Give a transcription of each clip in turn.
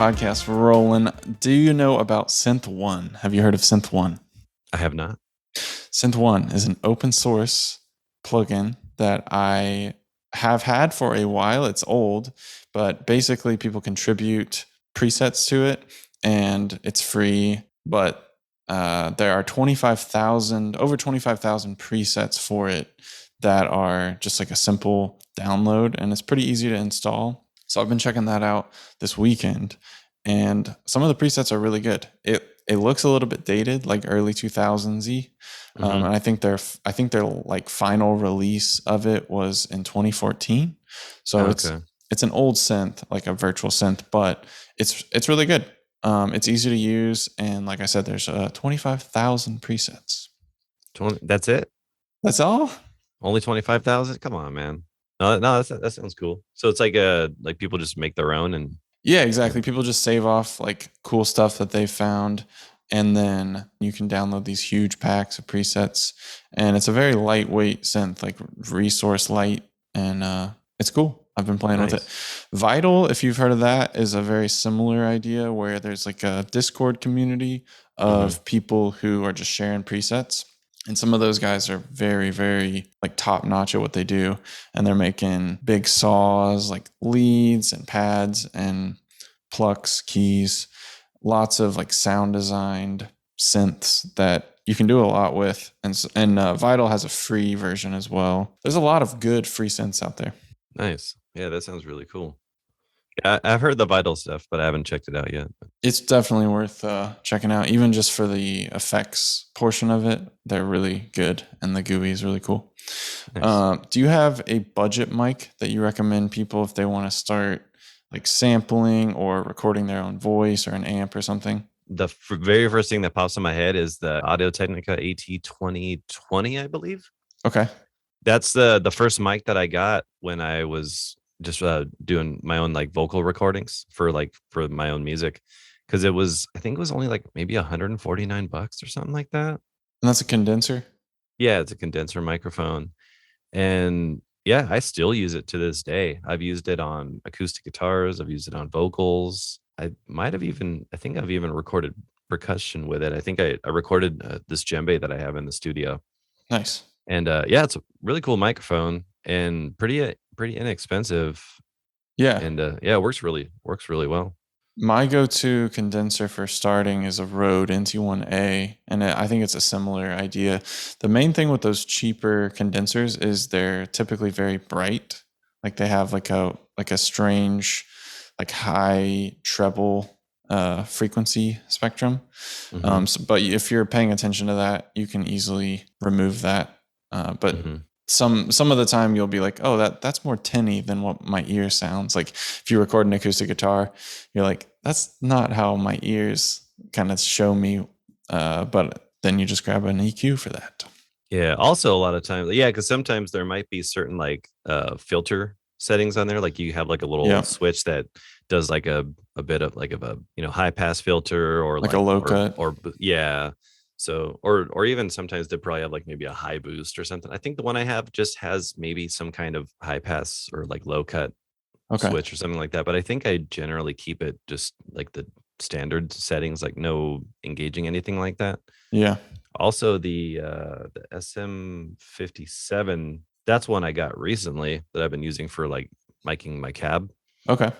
podcast rolling. Do you know about Synth1? Have you heard of Synth1? I have not. Synth1 is an open source plugin that I have had for a while. It's old, but basically people contribute presets to it and it's free, but there are over 25,000 presets for it that are just like a simple download, and it's pretty easy to install. So I've been checking that out this weekend, and some of the presets are really good. It looks a little bit dated, like early 2000s-y. And I think their like final release of it was in 2014. So it's an old synth, like a virtual synth, but it's really good. It's easy to use, and like I said, there's 25,000 presets. That's it? That's all? Only 25,000? Come on, man. No, that sounds cool. So it's like people just make their own and yeah, exactly. People just save off like cool stuff that they found, and then you can download these huge packs of presets. And it's a very lightweight synth, like resource light, and it's cool. I've been playing with it. Vital, if you've heard of that, is a very similar idea where there's like a Discord community of people who are just sharing presets. And some of those guys are very, very like top notch at what they do. And they're making big saws, like leads and pads and plucks, keys, lots of like sound designed synths that you can do a lot with. And Vital has a free version as well. There's a lot of good free synths out there. Nice. Yeah, that sounds really cool. Yeah, I've heard the Vital stuff, but I haven't checked it out yet. It's definitely worth checking out, even just for the effects portion of it. They're really good, and the GUI is really cool. Nice. Do you have a budget mic that you recommend people if they want to start like sampling or recording their own voice or an amp or something? The very first thing that pops in my head is the Audio-Technica AT2020, I believe. Okay. That's the first mic that I got when I was just doing my own like vocal recordings for my own music, because I think it was only like maybe $149 or something like that. And that's a condenser? Yeah, it's a condenser microphone. And yeah, I still use it to this day. I've used it on acoustic guitars. I've used it on vocals. I think I've even recorded percussion with it. I think I recorded this djembe that I have in the studio. Nice. And yeah, it's a really cool microphone and pretty inexpensive. Yeah. And yeah, it works really well. My go-to condenser for starting is a Rode NT1A, and I think it's a similar idea. The main thing with those cheaper condensers is they're typically very bright. Like they have like a strange, like high treble frequency spectrum. But if you're paying attention to that, you can easily remove that. But some of the time you'll be like, oh, that's more tinny than what my ear sounds like. If you record an acoustic guitar, you're like, that's not how my ears kind of show me. But then you just grab an EQ for that. Yeah. Also, a lot of times, yeah, because sometimes there might be certain like filter settings on there. Like you have like a little switch that does like a bit of a high pass filter or like a low cut or yeah. So, or even sometimes they probably have like maybe a high boost or something. I think the one I have just has maybe some kind of high pass or like low cut switch or something like that. But I think I generally keep it just like the standard settings, like no engaging anything like that. Yeah. Also, the SM57, that's one I got recently that I've been using for like miking my cab. Okay.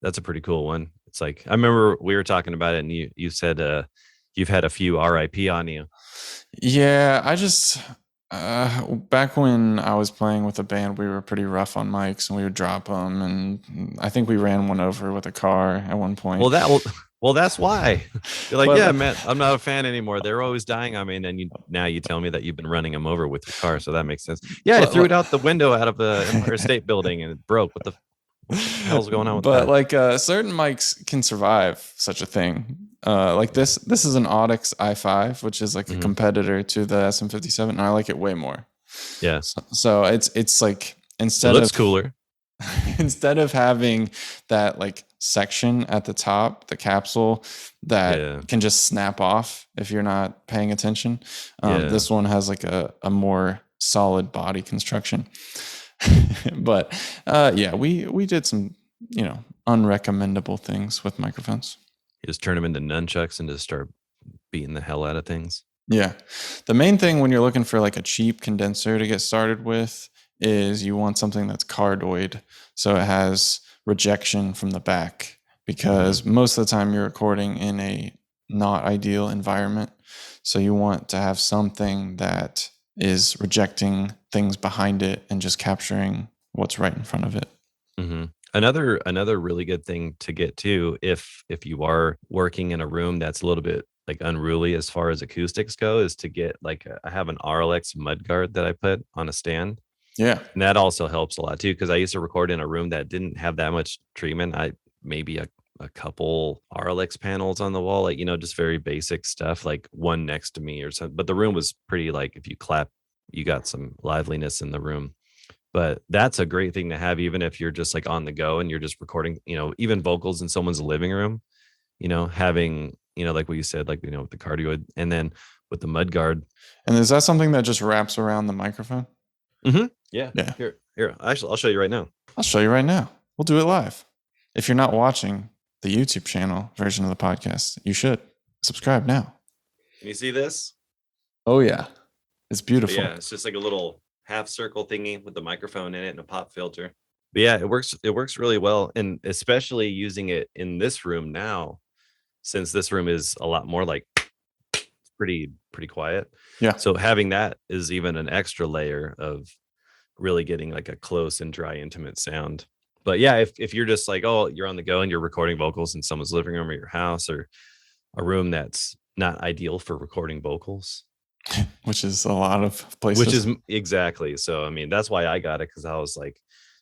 That's a pretty cool one. It's like, I remember we were talking about it and you said, you've had a few RIP on you. Yeah, I just back when I was playing with a band, we were pretty rough on mics, and we would drop them. And I think we ran one over with a car at one point. Well, that's why. You're like, yeah, man, I'm not a fan anymore. They're always dying on me, and then now you tell me that you've been running them over with your car, so that makes sense. Yeah, I threw it out the window out of the Empire State Building, and it broke. What the hell's going on with that? But like certain mics can survive such a thing. Like this is an Audix i5, which is like a competitor to the SM57, and I like it way more. Yeah. So it's like instead of cooler. Instead of having that like section at the top, the capsule that can just snap off if you're not paying attention. This one has like a more solid body construction. But we did some unrecommendable things with microphones. You just turn them into nunchucks and just start beating the hell out of things. Yeah. The main thing when you're looking for like a cheap condenser to get started with is you want something that's cardioid. So it has rejection from the back, because most of the time you're recording in a not ideal environment. So you want to have something that is rejecting things behind it and just capturing what's right in front of it. Mm-hmm. Another really good thing to get to, if you are working in a room that's a little bit like unruly as far as acoustics go, is to get like I have an RLX mudguard that I put on a stand. Yeah. And that also helps a lot too, because I used to record in a room that didn't have that much treatment. I maybe a couple RLX panels on the wall, like, just very basic stuff, like one next to me or something. But the room was pretty, like, if you clap, you got some liveliness in the room. But that's a great thing to have, even if you're just like on the go and you're just recording, even vocals in someone's living room, having, like what you said, like, with the cardioid and then with the mudguard. And is that something that just wraps around the microphone? Mm-hmm. Yeah. Yeah. Here. Actually, I'll show you right now. I'll show you right now. We'll do it live. If you're not watching the YouTube channel version of the podcast, you should subscribe now. Can you see this? Oh yeah. It's beautiful. But yeah, it's just like a little half circle thingy with the microphone in it and a pop filter. But yeah, it works really well. And especially using it in this room now, since this room is a lot more like pretty quiet. Yeah. So having that is even an extra layer of really getting like a close and dry, intimate sound. But yeah, if you're just like, oh, you're on the go and you're recording vocals in someone's living room or your house or a room that's not ideal for recording vocals, which is a lot of places. Which is exactly. So, I mean, that's why I got it, because I was like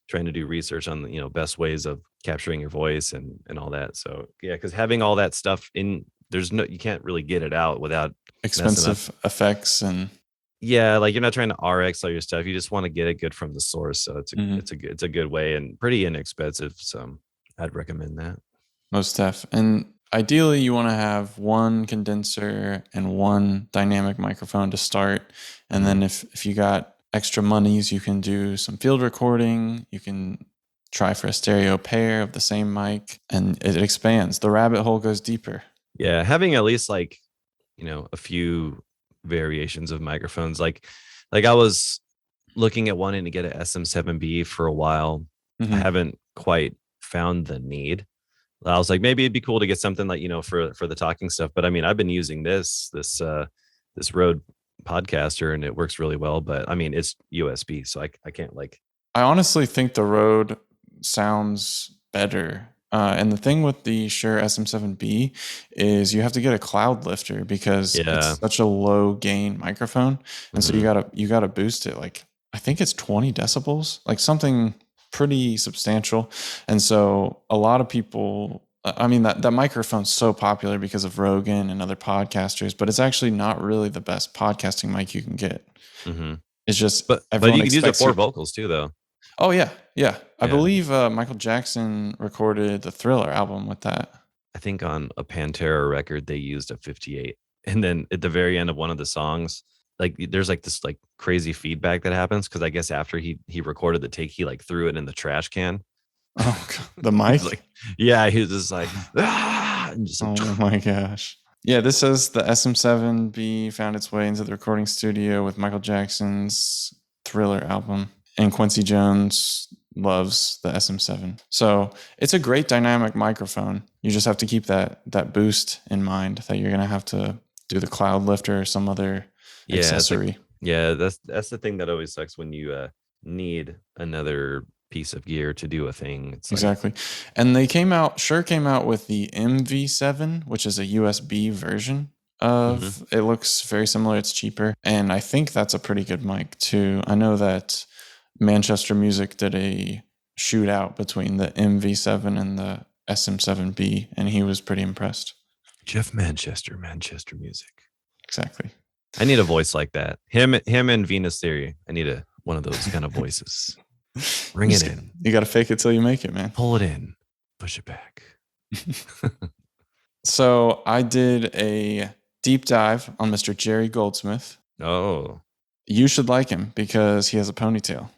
trying to do research on the, best ways of capturing your voice and all that. So yeah, because having all that stuff in, you can't really get it out without expensive effects. And yeah, like you're not trying to RX all your stuff. You just want to get it good from the source. So it's a good way and pretty inexpensive. So I'd recommend that. Most def. And ideally you want to have one condenser and one dynamic microphone to start. And then if you got extra monies, you can do some field recording. You can try for a stereo pair of the same mic, and it expands. The rabbit hole goes deeper. Yeah, having at least like, a few variations of microphones. Like I was looking at wanting to get an SM7B for a while. I haven't quite found the need. I was like, maybe it'd be cool to get something like, for the talking stuff. But I mean, I've been using this Rode Podcaster and it works really well. But I mean, it's USB, so I can't like. I honestly think the Rode sounds better. And the thing with the Shure SM7B is you have to get a cloud lifter because it's such a low gain microphone. And so you gotta boost it. Like, I think it's 20 decibels, like something pretty substantial. And so a lot of people, I mean, that microphone's so popular because of Rogan and other podcasters, but it's actually not really the best podcasting mic you can get. It's just, but you can use it for vocals too, though. Oh yeah. I believe Michael Jackson recorded the Thriller album with that. I think on a Pantera record they used a 58, and then at the very end of one of the songs, like there's like this like crazy feedback that happens because I guess after he recorded the take, he like threw it in the trash can. Oh God, the mic. Like, yeah, he was just like, and just like, oh my gosh. Yeah, this says the SM7B found its way into the recording studio with Michael Jackson's Thriller album. And Quincy Jones loves the SM7. So it's a great dynamic microphone. You just have to keep that boost in mind, that you're going to have to do the cloud lifter or some other accessory. That's the thing that always sucks when you need another piece of gear to do a thing. It's exactly. And Shure came out with the MV7, which is a USB version of, it looks very similar. It's cheaper. And I think that's a pretty good mic too. I know that Manchester Music did a shootout between the MV7 and the SM7B, and he was pretty impressed. Jeff Manchester Music. Exactly. I need a voice like that. Him and Venus Theory. I need one of those kind of voices. Bring it in. You got to fake it till you make it, man. Pull it in. Push it back. So I did a deep dive on Mr. Jerry Goldsmith. Oh. You should like him because he has a ponytail.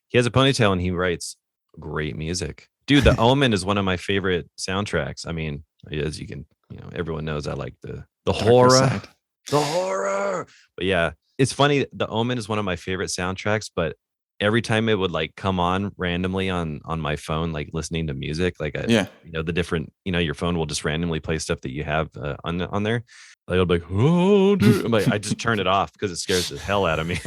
He has a ponytail and he writes great music. Dude, The Omen is one of my favorite soundtracks. I mean, as you can, everyone knows I like the Darker horror, side. the horror. But yeah, it's funny. The Omen is one of my favorite soundtracks, but every time it would like come on randomly on my phone, like listening to music, like Yeah. the different, your phone will just randomly play stuff that you have on there. Like I'll be like, oh, dude. I'm like, I just turn it off because it scares the hell out of me.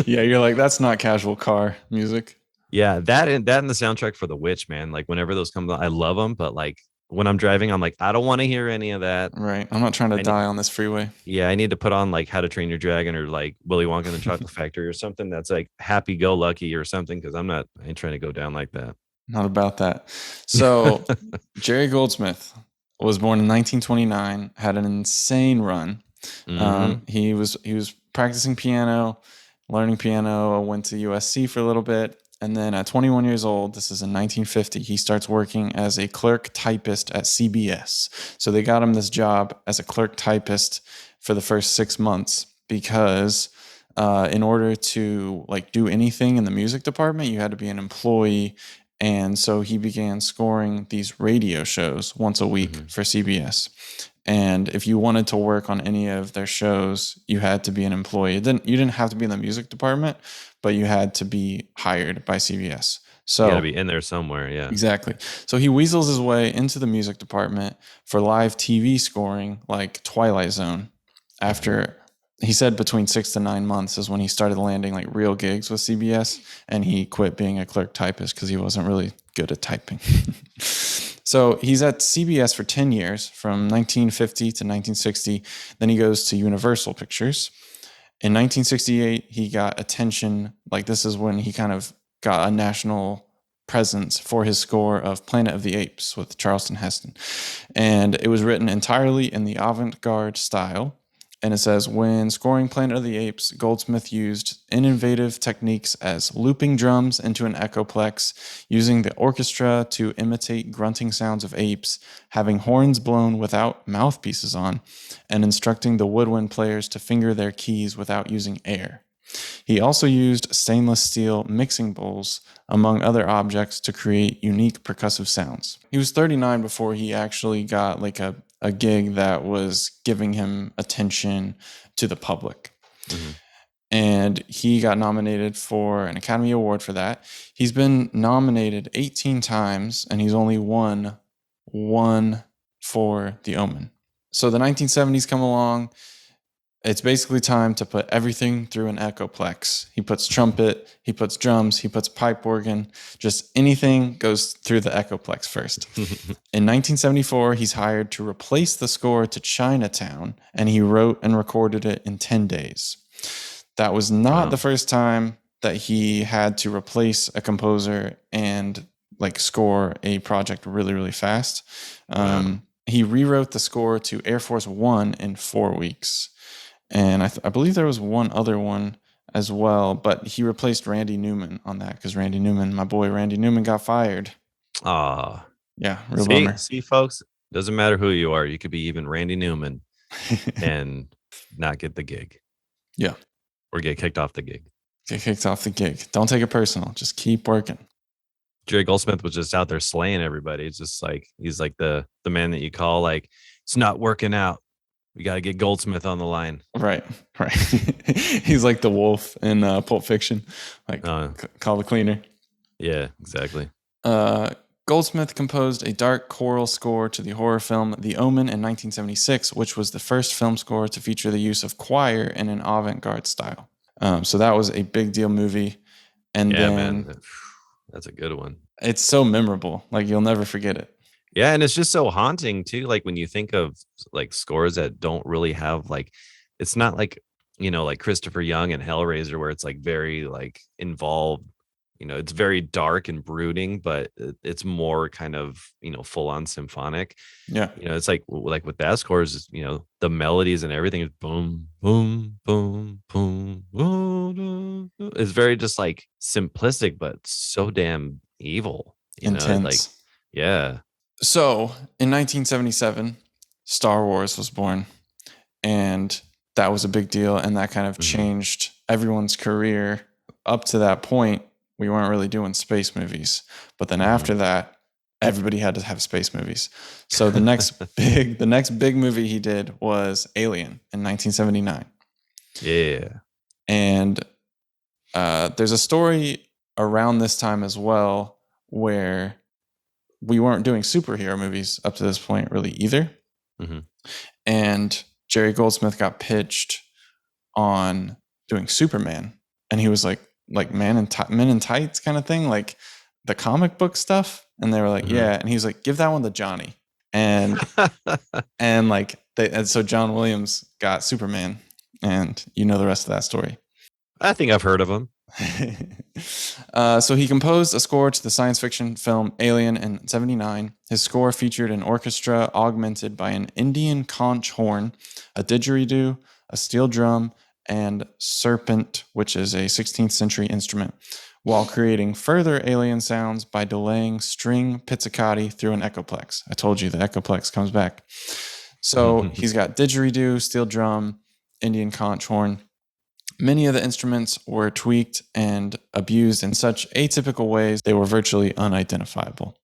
Yeah, you're like, that's not casual car music. Yeah, that and the soundtrack for The Witch, man. Like whenever those come on, I love them, but like when I'm driving, I'm like, I don't want to hear any of that. Right. I'm not trying to I need, die on this freeway. yeah, I need to put on like How to Train Your Dragon or like Willy Wonka and the Chocolate Factory or something that's like happy go lucky or something because I ain't trying to go down like that. Not about that. So, Jerry Goldsmith was born in 1929, had an insane run. Mm-hmm. He was practicing piano, learning piano, went to USC for a little bit, and then at 21 years old, this is in 1950, he starts working as a clerk typist at CBS. So they got him this job as a clerk typist for the first 6 months because in order to like do anything in the music department, you had to be an employee. And so he began scoring these radio shows once a week for CBS. And if you wanted to work on any of their shows, you had to be an employee. You didn't have to be in the music department, but you had to be hired by CBS. So You got to be in there somewhere. Yeah. exactly. So he weasels his way into the music department for live TV scoring, like Twilight Zone. After he said between 6 to 9 months is when he started landing like real gigs with CBS, and he quit being a clerk typist because he wasn't really good at typing. So he's at CBS for 10 years, from 1950 to 1960. Then he goes to Universal Pictures. In 1968, he got attention. Like this is when he kind of got a national presence for his score of Planet of the Apes with Charleston Heston. And it was written entirely in the avant-garde style. And it says, when scoring Planet of the Apes, Goldsmith used innovative techniques as looping drums into an echoplex, using the orchestra to imitate grunting sounds of apes, having horns blown without mouthpieces on, and instructing the woodwind players to finger their keys without using air. He also used stainless steel mixing bowls, among other objects, to create unique percussive sounds. He was 39 before he actually got like a gig that was giving him attention to the public. And he got nominated for an Academy Award for that. He's been nominated 18 times, and he's only won one for The Omen. So the 1970s come along. It's basically time to put everything through an echoplex. He puts trumpet, he puts drums, he puts pipe organ, just anything goes through the echoplex first. In 1974, he's hired to replace the score to Chinatown, and he wrote and recorded it in 10 days. That was not the first time that he had to replace a composer and like score a project really, really fast. He rewrote the score to Air Force One in 4 weeks. And I believe there was one other one as well, but he replaced Randy Newman on that because my boy Randy Newman, got fired. Yeah, real bummer. See, folks, doesn't matter who you are. You could be even Randy Newman and not get the gig. Yeah. Or get kicked off the gig. Get kicked off the gig. Don't take it personal. Just keep working. Jerry Goldsmith was just out there slaying everybody. It's just like, he's like the man that you call, like, it's not working out. We got to get Goldsmith on the line. Right. He's like the wolf in Pulp Fiction. Like, call the cleaner. Yeah, exactly. Goldsmith composed a dark choral score to the horror film The Omen in 1976, which was the first film score to feature the use of choir in an avant-garde style. So that was a big deal movie. And then, man, that's a good one. It's so memorable. Like, you'll never forget it. Yeah, and it's just so haunting too. Like when you think of like scores that don't really have like, it's not like, like Christopher Young and Hellraiser where it's like very like involved. It's very dark and brooding, but it's more kind of full on symphonic. Yeah, it's like with that scores, the melodies and everything is boom, boom, boom, boom, boom. It's very just like simplistic, but so damn evil. Intense. Like, yeah. So in 1977, Star Wars was born, and that was a big deal, and that kind of changed everyone's career. Up to that point, we weren't really doing space movies, but then after that, everybody had to have space movies. So the next big movie he did was Alien in 1979. Yeah. And there's a story around this time as well where we weren't doing superhero movies up to this point really either. Mm-hmm. And Jerry Goldsmith got pitched on doing Superman, and he was like Men in Tights kind of thing, like the comic book stuff. And they were like, yeah. And he was like, give that one to Johnny. And and so John Williams got Superman, and you know the rest of that story. I think I've heard of him. So he composed a score to the science fiction film Alien in 1979. His score featured an orchestra augmented by an Indian conch horn, a didgeridoo, a steel drum, and serpent, which is a 16th century instrument, while creating further alien sounds by delaying string pizzicati through an echoplex. I told you the echoplex comes back. So he's got didgeridoo, steel drum, Indian conch horn. Many of the instruments were tweaked and abused in such atypical ways they were virtually unidentifiable.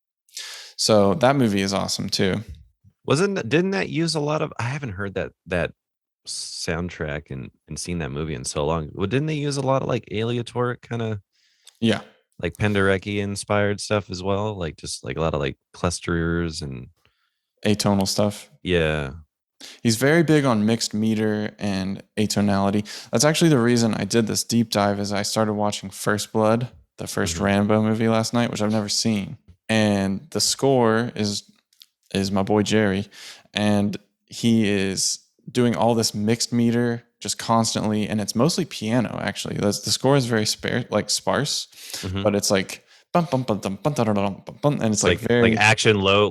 So that movie is awesome too. Didn't that use a lot of? I haven't heard that soundtrack and seen that movie in so long. Well, didn't they use a lot of like aleatoric kind of? Yeah, like Penderecki inspired stuff as well, like just like a lot of like clusters and atonal stuff. Yeah. He's very big on mixed meter and atonality. That's actually the reason I did this deep dive is I started watching First Blood, the first Rambo movie last night, which I've never seen. And the score is my boy Jerry, and he is doing all this mixed meter just constantly, and it's mostly piano actually. The score is very sparse, but it's like bum, bum, bum, bum, bum, bum, bum, bum, and it's like very action low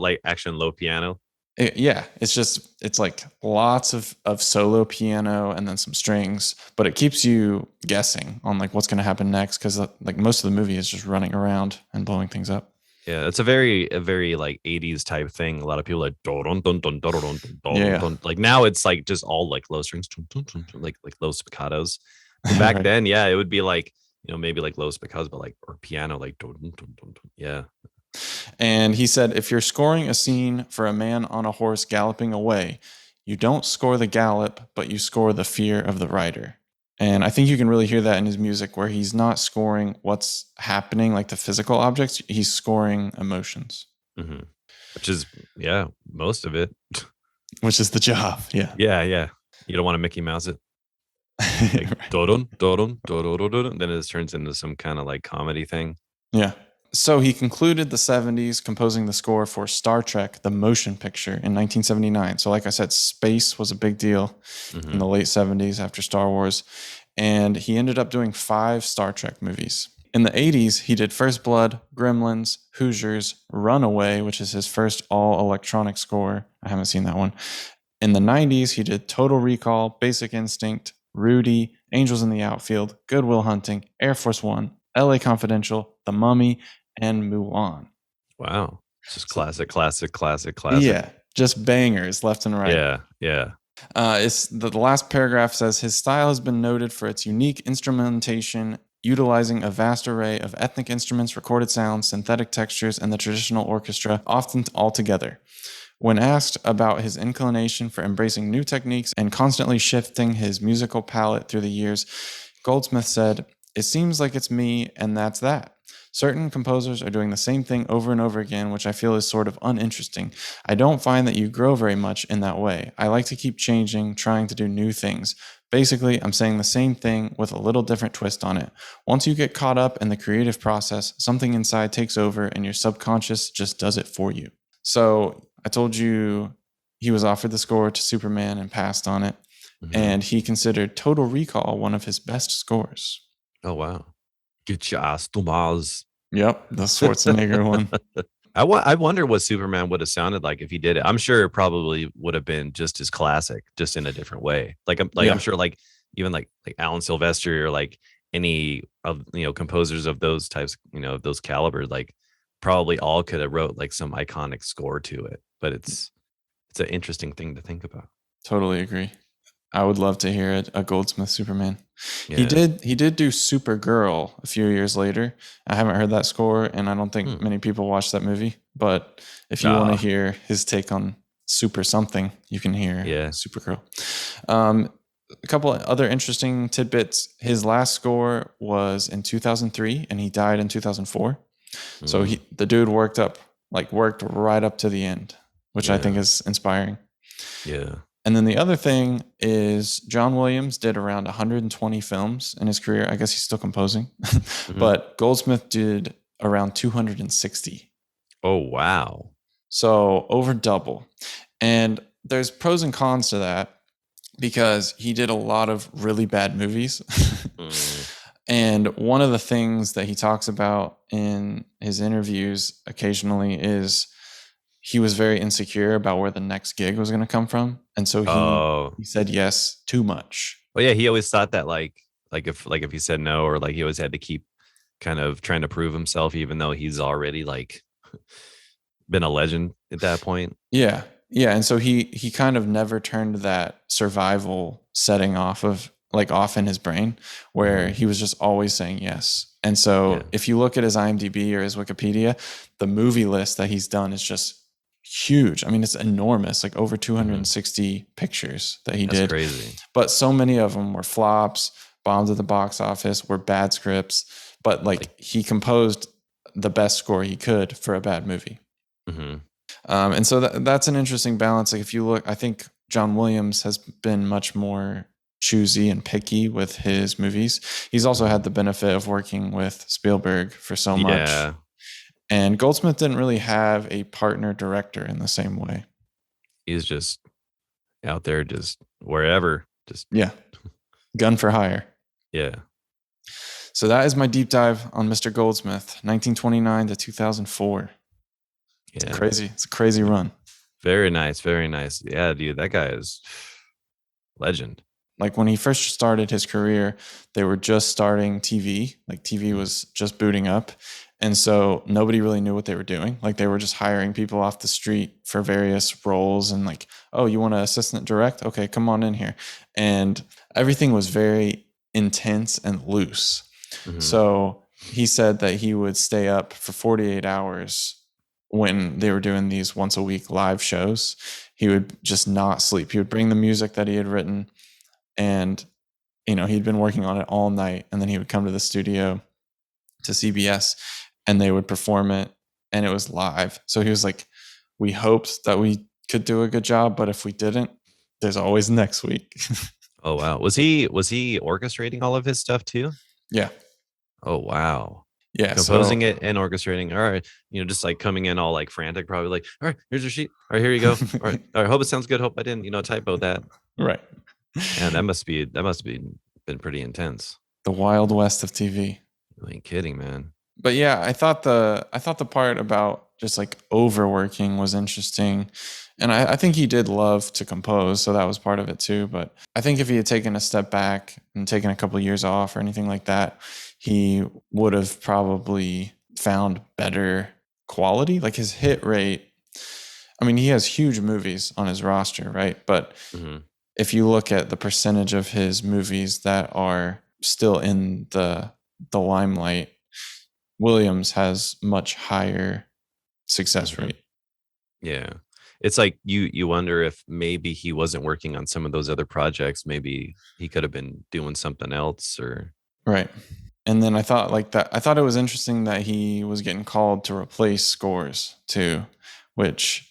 piano. It's like lots of solo piano and then some strings, but it keeps you guessing on like what's going to happen next, because like most of the movie is just running around and blowing things up. Yeah, it's a very like 80s type thing. A lot of people are like dun, dun, dun, dun, dun, dun, dun. Like now it's like just all like low strings, like low spiccatos. But back then, yeah, it would be like, maybe like low spiccatos, but like, or piano, like dun, dun, dun, dun, dun. Yeah. And he said, if you're scoring a scene for a man on a horse galloping away, you don't score the gallop, but you score the fear of the rider. And I think you can really hear that in his music, where he's not scoring what's happening, like the physical objects. He's scoring emotions. Mm-hmm. Which is, most of it. Which is the job. Yeah. Yeah, yeah. You don't want to Mickey Mouse it. Like, then it turns into some kind of like comedy thing. Yeah. So he concluded the 70s composing the score for Star Trek, the motion picture, in 1979. So like I said, space was a big deal in the late 70s after Star Wars. And he ended up doing 5 Star Trek movies. In the 80s, he did First Blood, Gremlins, Hoosiers, Runaway, which is his first all-electronic score. I haven't seen that one. In the 90s, he did Total Recall, Basic Instinct, Rudy, Angels in the Outfield, Good Will Hunting, Air Force One, LA Confidential, The Mummy, and Mulan. Wow. Just classic. Yeah, just bangers left and right. Yeah, yeah. It's the last paragraph says, his style has been noted for its unique instrumentation, utilizing a vast array of ethnic instruments, recorded sounds, synthetic textures, and the traditional orchestra, often all together. When asked about his inclination for embracing new techniques and constantly shifting his musical palette through the years, Goldsmith said, it seems like it's me, and that's that. Certain composers are doing the same thing over and over again, which I feel is sort of uninteresting. I don't find that you grow very much in that way. I like to keep changing, trying to do new things. Basically, I'm saying the same thing with a little different twist on it. Once you get caught up in the creative process, something inside takes over and your subconscious just does it for you. So I told you he was offered the score to Superman and passed on it. And he considered Total Recall one of his best scores. Oh, wow. Get your ass to Mars. Yep, the Schwarzenegger one. I wonder what Superman would have sounded like if he did it. I'm sure it probably would have been just as classic, just in a different way. I'm sure like even like Alan Silvestri or like any of composers of those types, of those calibers, like probably all could have wrote like some iconic score to it. But it's an interesting thing to think about. Totally agree. I would love to hear it, a Goldsmith Superman. Yeah. He did do Supergirl a few years later. I haven't heard that score, and I don't think many people watched that movie. but if you want to hear his take on Super Something, you can hear Super Crow. A couple of other interesting tidbits. His last score was in 2003 and he died in 2004. So the dude worked right up to the end, which I think is inspiring. Yeah. And then the other thing is John Williams did around 120 films in his career. I guess he's still composing, but Goldsmith did around 260. Oh, wow. So over double. And there's pros and cons to that because he did a lot of really bad movies. And one of the things that he talks about in his interviews occasionally is he was very insecure about where the next gig was going to come from. And so he said yes too much. Well, yeah, he always thought that like if he said no, or like he always had to keep kind of trying to prove himself, even though he's already like been a legend at that point. Yeah. Yeah. And so he kind of never turned that survival setting off in his brain where he was just always saying yes. And so if you look at his IMDb or his Wikipedia, the movie list that he's done is just huge. I mean, it's enormous, like over 260 pictures that he did. Crazy. But so many of them were flops, bombs at the box office, were bad scripts. But like he composed the best score he could for a bad movie. And so that's an interesting balance. Like if you look, I think John Williams has been much more choosy and picky with his movies. He's also had the benefit of working with Spielberg for so much. Yeah. And Goldsmith didn't really have a partner director in the same way. He's just out there, just wherever. Just gun for hire. Yeah. So that is my deep dive on Mr. Goldsmith, 1929 to 2004. It's a crazy run. Very nice. Very nice. Yeah, dude, that guy is legend. Like when he first started his career, they were just starting TV. Like TV was just booting up. And so nobody really knew what they were doing. Like they were just hiring people off the street for various roles and like, oh, you want to assistant direct? Okay, come on in here. And everything was very intense and loose. So he said that he would stay up for 48 hours when they were doing these once a week live shows. He would just not sleep. He would bring the music that he had written and, he'd been working on it all night. And then he would come to the studio to CBS and they would perform it and it was live. So he was like, we hoped that we could do a good job, but if we didn't, there's always next week. Oh, wow. Was he orchestrating all of his stuff too? Yeah. Oh, wow. Yeah. Composing it and orchestrating. All right. Just like coming in all like frantic, probably like, all right, here's your sheet. All right, here you go. All right. All right. Hope it sounds good. Hope I didn't, typo that. Right. And that must be been pretty intense. The Wild West of TV. You ain't kidding, man. But yeah, I thought the part about just like overworking was interesting. And I think he did love to compose, so that was part of it too. But I think if he had taken a step back and taken a couple of years off or anything like that, he would have probably found better quality. Like his hit rate, I mean, he has huge movies on his roster, right? But if you look at the percentage of his movies that are still in the limelight, Williams has much higher success rate. Yeah. It's like you wonder if maybe he wasn't working on some of those other projects. Maybe he could have been doing something else or. Right. And then I thought it was interesting that he was getting called to replace scores too, which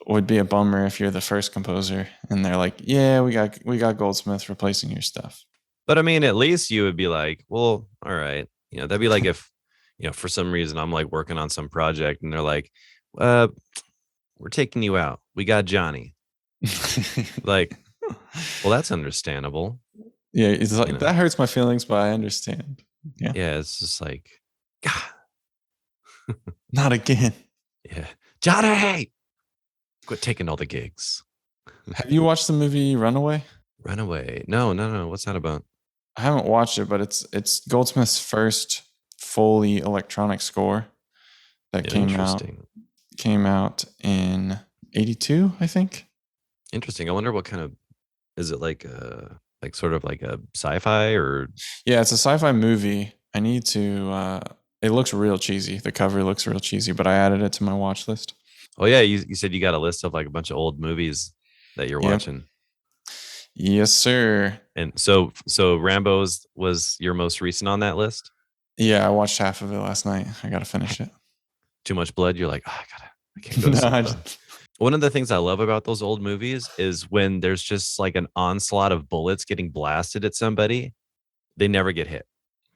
would be a bummer if you're the first composer and they're like, yeah, we got Goldsmith replacing your stuff. But I mean, at least you would be like, well, all right. That'd be like if, for some reason I'm like working on some project and they're like, we're taking you out. We got Johnny. Like, well, that's understandable. Yeah. It's like, that hurts my feelings, but I understand. Yeah. Yeah. It's just like, God. Not again. Yeah. Johnny, quit taking all the gigs. Have you watched the movie Runaway? Runaway. No. What's that about? I haven't watched it, but it's Goldsmith's first fully electronic score that came out in 82, I think. Interesting. I wonder what kind of, is it like sort of like a sci-fi or? Yeah, it's a sci-fi movie. I need to It looks real cheesy. The cover looks real cheesy, but I added it to my watch list. Oh yeah, you said you got a list of like a bunch of old movies that you're watching. Yes, sir. And so Rambo's was your most recent on that list? Yeah, I watched half of it last night. I gotta finish it. Too much blood. You're like, I can't go to sleep. One of the things I love about those old movies is when there's just like an onslaught of bullets getting blasted at somebody, they never get hit.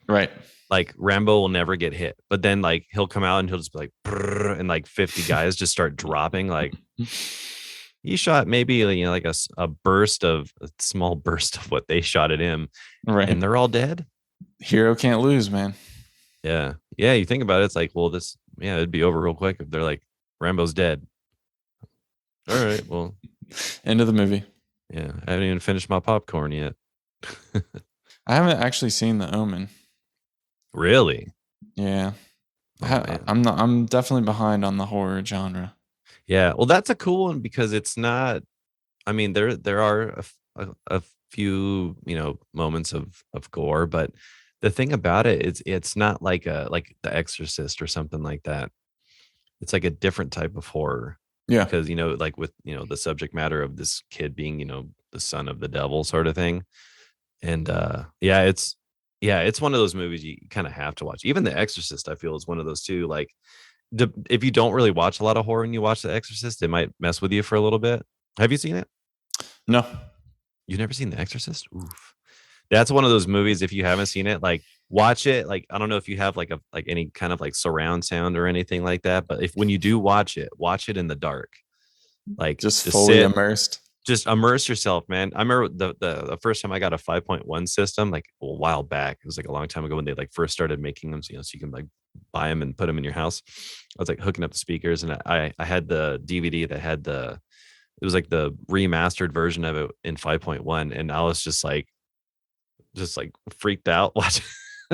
Right. Like Rambo will never get hit, but then like he'll come out and he'll just be like, and like 50 guys just start dropping. Like he shot maybe like a small burst of what they shot at him, right? And they're all dead. Hero can't lose, man. Yeah. You think about it, it's like, well, it'd be over real quick if they're like, Rambo's dead. All right, well, end of the movie. Yeah, I haven't even finished my popcorn yet. I haven't actually seen The Omen. Really? Yeah. I'm definitely behind on the horror genre. Yeah, well, that's a cool one because it's not. I mean, there are a few moments of gore, but the thing about it is it's not like The Exorcist or something like that. It's like a different type of horror. Yeah, because like with the subject matter of this kid being the son of the devil sort of thing, and it's one of those movies you kind of have to watch. Even The Exorcist, I feel, is one of those too. Like, if you don't really watch a lot of horror and you watch The Exorcist, it might mess with you for a little bit. Have you seen it? No. You've never seen The Exorcist? Oof. That's one of those movies, if you haven't seen it, like, watch it. Like, I don't know if you have like any kind of like surround sound or anything like that, but when you do watch it in the dark. Like, just fully immersed. Just immerse yourself, man. I remember the first time I got a 5.1 system, like a while back. It was like a long time ago when they like first started making them, so you can like buy them and put them in your house. I was like hooking up the speakers, and I had the DVD that had it was like the remastered version of it in 5.1, and I was just like freaked out watching.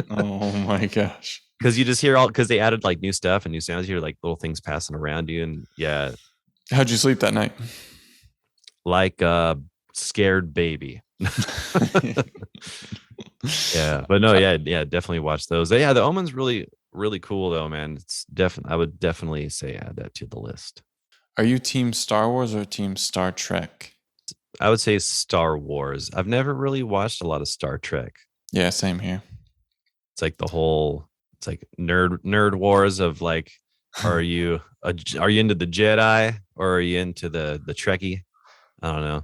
Oh my gosh. Because you just hear because they added like new stuff and new sounds. You hear like little things passing around you, and yeah. How'd you sleep that night? Like a scared baby. Yeah, but no, yeah, definitely watch those. Yeah, The Omen's really, really cool though, man. It's I would definitely say add that to the list. Are you team Star Wars or team Star Trek? I would say Star Wars. I've never really watched a lot of Star Trek. Yeah, same here. It's like it's like nerd wars of like, are you into the Jedi or are you into the Trekkie? I don't know.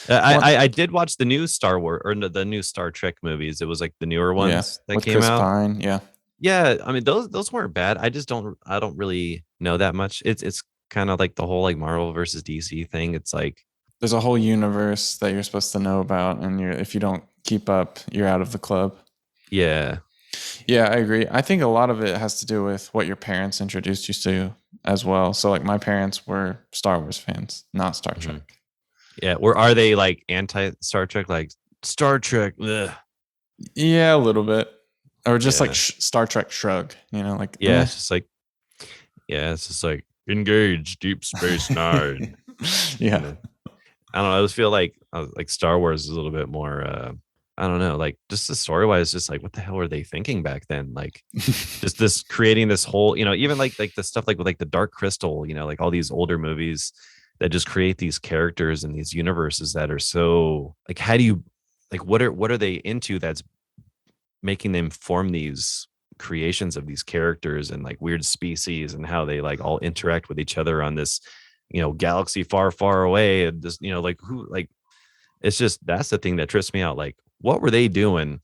I did watch the new Star Wars or the new Star Trek movies. It was like the newer ones that with came Chris out. Pine, yeah. Yeah, I mean those weren't bad. I don't really know that much. It's kind of like the whole like Marvel versus DC thing. It's like there's a whole universe that you're supposed to know about, and if you don't keep up, you're out of the club. Yeah. Yeah, I agree. I think a lot of it has to do with what your parents introduced you to as well. So like my parents were Star Wars fans, not Star Trek. Yeah, or are they like anti Star Trek, like Star Trek? Ugh. Yeah, a little bit, or just like Star Trek shrug, like it's just like it's just like engage Deep Space Nine. Yeah, I don't know. I just feel like Star Wars is a little bit more. I don't know, like just the story wise, just like what the hell were they thinking back then? Like just this creating this whole, even like the stuff like with like the Dark Crystal, like all these older movies that just create these characters and these universes that are so like, how do you like what are they into that's making them form these creations of these characters and like weird species and how they like all interact with each other on this galaxy far, far away, and just like who, like it's just, that's the thing that trips me out. Like, what were they doing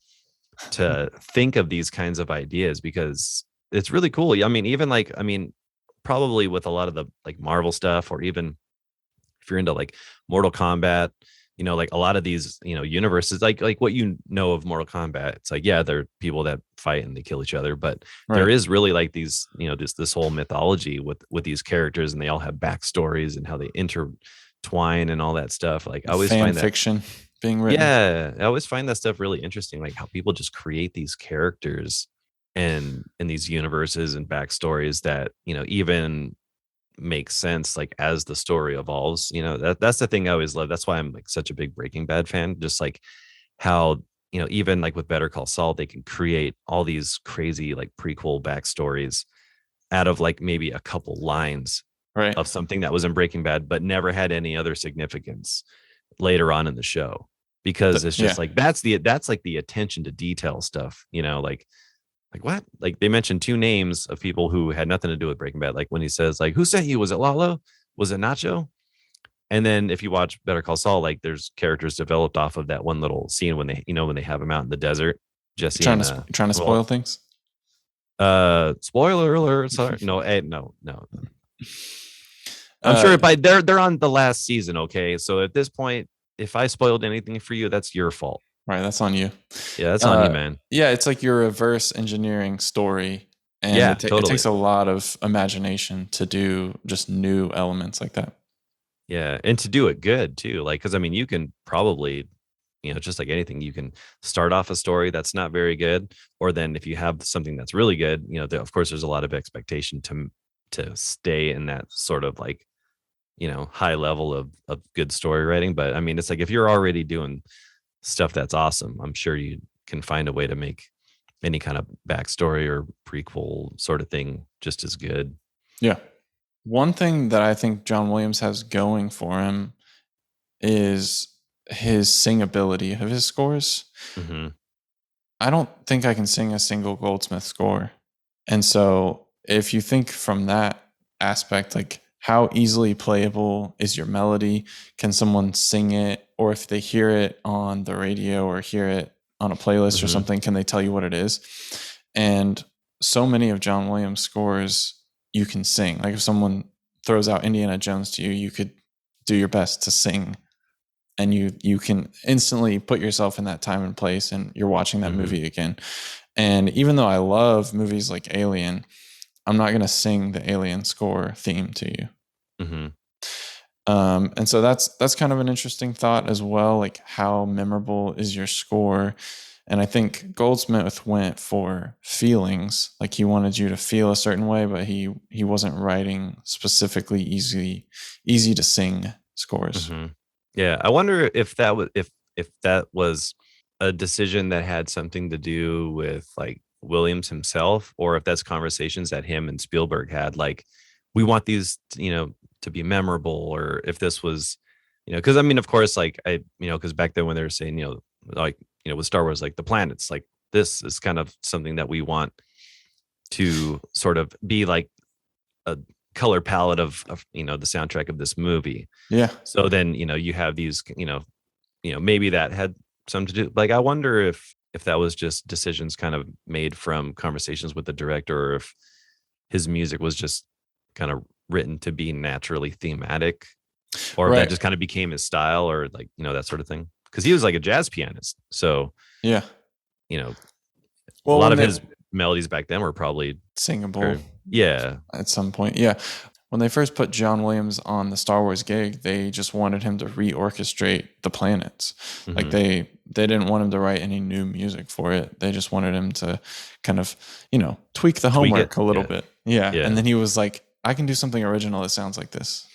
to think of these kinds of ideas? Because it's really cool. I mean, probably with a lot of the like Marvel stuff, or even if you're into like Mortal Kombat, like a lot of these, universes, like what of Mortal Kombat, it's like, yeah, they're people that fight and they kill each other, but there is really like these, this whole mythology with these characters, and they all have backstories and how they intertwine and all that stuff. Like I always find that fiction being written. Yeah, I always find that stuff really interesting, like how people just create these characters and in these universes and backstories that even makes sense like as the story evolves. That's the thing I always love. That's why I'm like such a big Breaking Bad fan, just like how even like with Better Call Saul, they can create all these crazy like prequel backstories out of like maybe a couple lines Right. of something that was in Breaking Bad, but never had any other significance later on in the show. Because it's just like that's like the attention to detail stuff, like what? Like they mentioned two names of people who had nothing to do with Breaking Bad. Like when he says, like, who sent you? Was it Lalo? Was it Nacho? And then if you watch Better Call Saul, like there's characters developed off of that one little scene when they have him out in the desert. Jesse trying to spoil things. Spoiler alert. Sorry. No, no. I'm sure they're on the last season. Okay, so at this point, if I spoiled anything for you, that's your fault. Right, that's on you. Yeah, that's on you, man. Yeah, it's like your reverse engineering story, and totally. It takes a lot of imagination to do just new elements like that. Yeah, and to do it good too, like because I mean, you can probably, just like anything, you can start off a story that's not very good, or then if you have something that's really good, of course, there's a lot of expectation to stay in that sort of like, high level of good story writing. But I mean, it's like if you're already doing stuff that's awesome, I'm sure you can find a way to make any kind of backstory or prequel sort of thing just as good. Yeah. One thing that I think John Williams has going for him is his singability of his scores. Mm-hmm. I don't think I can sing a single Goldsmith score. And so if you think from that aspect, like how easily playable is your melody? Can someone sing it? Or if they hear it on the radio or hear it on a playlist or something, can they tell you what it is? And so many of John Williams' scores you can sing. Like if someone throws out Indiana Jones to you, you could do your best to sing. And you can instantly put yourself in that time and place, and you're watching that movie again. And even though I love movies like Alien, I'm not going to sing the Alien score theme to you. And so that's kind of an interesting thought as well. Like how memorable is your score? And I think Goldsmith went for feelings. Like he wanted you to feel a certain way, but he wasn't writing specifically easy to sing scores. Yeah, I wonder if that was a decision that had something to do with like Williams himself, or if that's conversations that him and Spielberg had. Like, we want these, to be memorable, or if this was, because I mean, of course, like because back then when they were saying, like, with Star Wars, like the planets, like this is kind of something that we want to sort of be like a color palette of the soundtrack of this movie. Yeah. So then you have these maybe that had something to do. Like I wonder if that was just decisions kind of made from conversations with the director, or if his music was just kind of written to be naturally thematic, or if that just kind of became his style, or like that sort of thing. Because he was like a jazz pianist, so yeah, a lot of his melodies back then were probably singable. At some point. Yeah. When they first put John Williams on the Star Wars gig, they just wanted him to reorchestrate the planets. Like they didn't want him to write any new music for it. They just wanted him to kind of, tweak the homework a little bit. Yeah. And then he was like, I can do something original that sounds like this.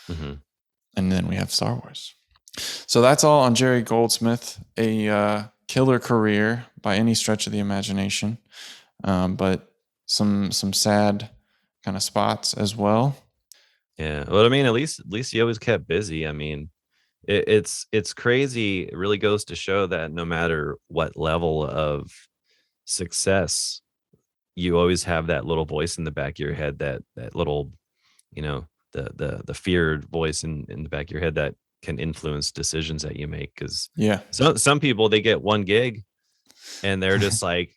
And then we have Star Wars. So that's all on Jerry Goldsmith, a killer career by any stretch of the imagination. But some sad kind of spots as well. Yeah. Well, I mean, at least he always kept busy. I mean, it's crazy. It really goes to show that no matter what level of success, you always have that little voice in the back of your head, that little, the feared voice in the back of your head that can influence decisions that you make. Because some people, they get one gig and they're just like,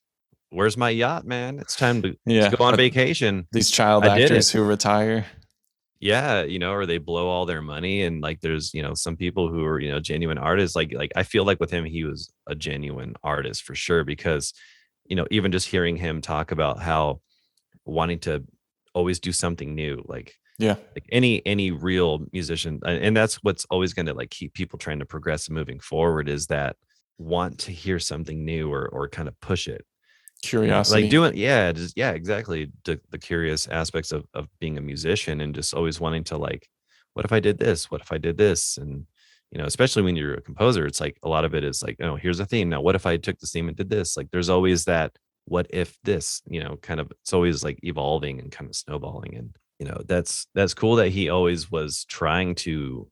where's my yacht, man? It's time to go on vacation. These child actors who retire. Yeah, or they blow all their money. And like there's, some people who are, genuine artists. Like I feel like with him, he was a genuine artist for sure, because, even just hearing him talk about how wanting to always do something new, like any real musician, and that's what's always going to like keep people trying to progress and moving forward, is that want to hear something new, or kind of push it. Curiosity, like doing exactly, the curious aspects of being a musician, and just always wanting to like, what if I did this, what if I did this, and especially when you're a composer, it's like a lot of it is like, oh, here's a theme. Now, what if I took this theme and did this? Like, there's always that what if this, kind of, it's always like evolving and kind of snowballing. And, that's cool that he always was trying to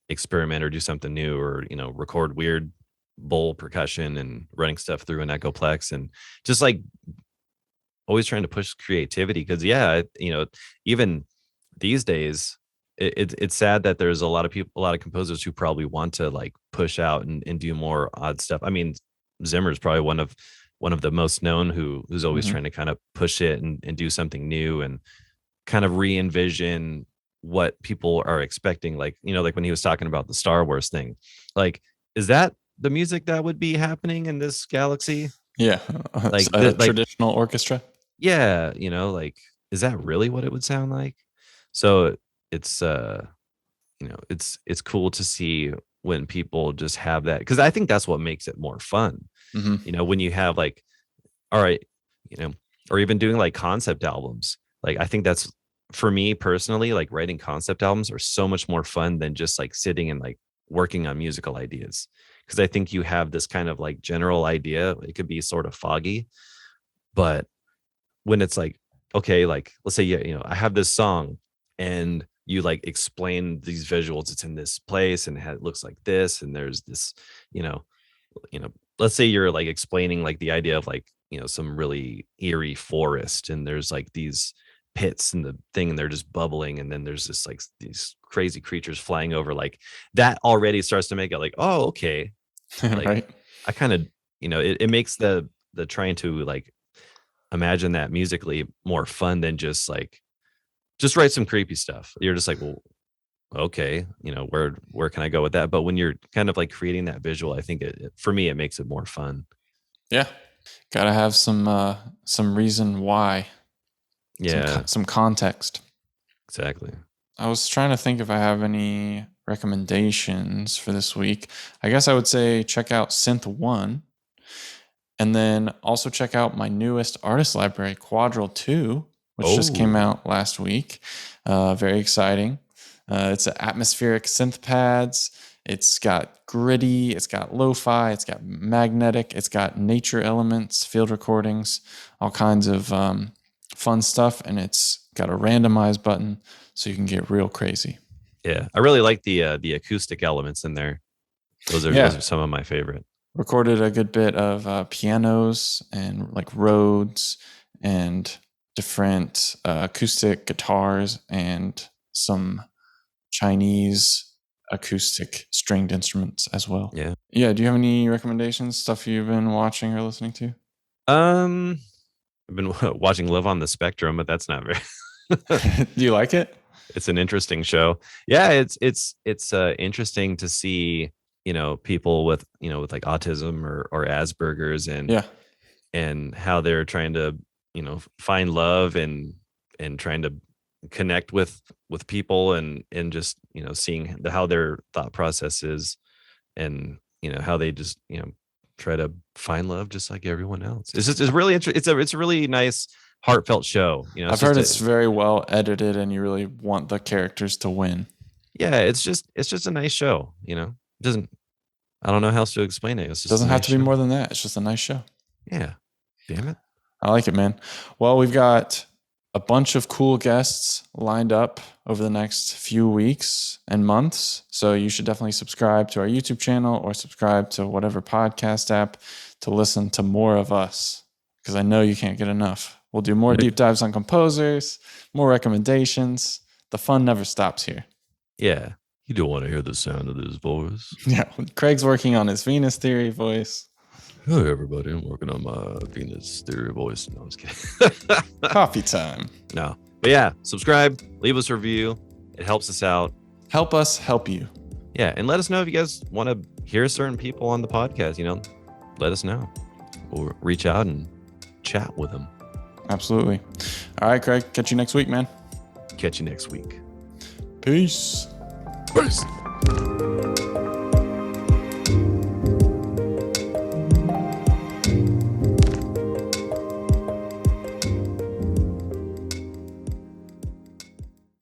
experiment or do something new, or, record weird bowl percussion and running stuff through an echoplex, and just like always trying to push creativity. Because even these days, it's sad that there's a lot of composers who probably want to like push out and do more odd stuff. I mean, Zimmer's probably one of the most known who's always trying to kind of push it and do something new and kind of re-envision what people are expecting. Like, like when he was talking about the Star Wars thing, like, is that the music that would be happening in this galaxy? Yeah. Like traditional orchestra. Yeah. Like, is that really what it would sound like? So it's it's cool to see when people just have that, because I think that's what makes it more fun. When you have like, all right, or even doing like concept albums. Like, I think that's, for me personally, like writing concept albums are so much more fun than just like sitting and like working on musical ideas. Because I think you have this kind of like general idea. It could be sort of foggy, but when it's like, okay, like let's say, I have this song, and you like explain these visuals. It's in this place and it looks like this, and there's this, let's say you're like explaining like the idea of like, some really eerie forest, and there's like these pits and the thing, and they're just bubbling, and then there's this like these crazy creatures flying over. Like, that already starts to make it like, oh, okay. Like, right. I kind of, it makes the trying to like imagine that musically more fun than just write some creepy stuff. You're just like, well, okay, where can I go with that? But when you're kind of like creating that visual, I think for me, it makes it more fun. Yeah. Gotta have some reason why. Yeah. Some context. Exactly. I was trying to think if I have any recommendations for this week. I guess I would say check out Synth1, and then also check out my newest artist library, Quadrille 2, which just came out last week. Very exciting. It's atmospheric synth pads. It's got gritty, it's got lo-fi, it's got magnetic, it's got nature elements, field recordings, all kinds of fun stuff, and it's got a randomize button so you can get real crazy. Yeah, I really like the acoustic elements in there. Those are some of my favorite. Recorded a good bit of pianos and like Rhodes and different acoustic guitars and some Chinese acoustic stringed instruments as well. Yeah. Do you have any recommendations, stuff you've been watching or listening to? I've been watching Live on the Spectrum, but that's not very Do you like it? It's an interesting show. Yeah, it's interesting to see, people with like autism or Asperger's, and how they're trying to, find love and trying to connect with people, and just, seeing how their thought process is, and how they just try to find love just like everyone else. It's really interesting. It's a really nice, heartfelt show. I've heard it's very well edited, and you really want the characters to win. Yeah, it's just a nice show. It doesn't. I don't know how else to explain it. It doesn't have to be more than that. It's just a nice show. Yeah, damn it. I like it, man. Well, we've got a bunch of cool guests lined up over the next few weeks and months. So you should definitely subscribe to our YouTube channel or subscribe to whatever podcast app to listen to more of us, because I know you can't get enough. We'll do more deep dives on composers, more recommendations. The fun never stops here. Yeah. You don't want to hear the sound of his voice. Yeah. Craig's working on his Venus Theory voice. Hey, everybody. I'm working on my Venus Theory voice. No, I was kidding. Coffee time. No. But yeah, subscribe, leave us a review. It helps us out. Help us help you. Yeah. And let us know if you guys want to hear certain people on the podcast. Let us know. We'll reach out and chat with them. Absolutely. All right, Craig. Catch you next week, man. Catch you next week. Peace. Peace.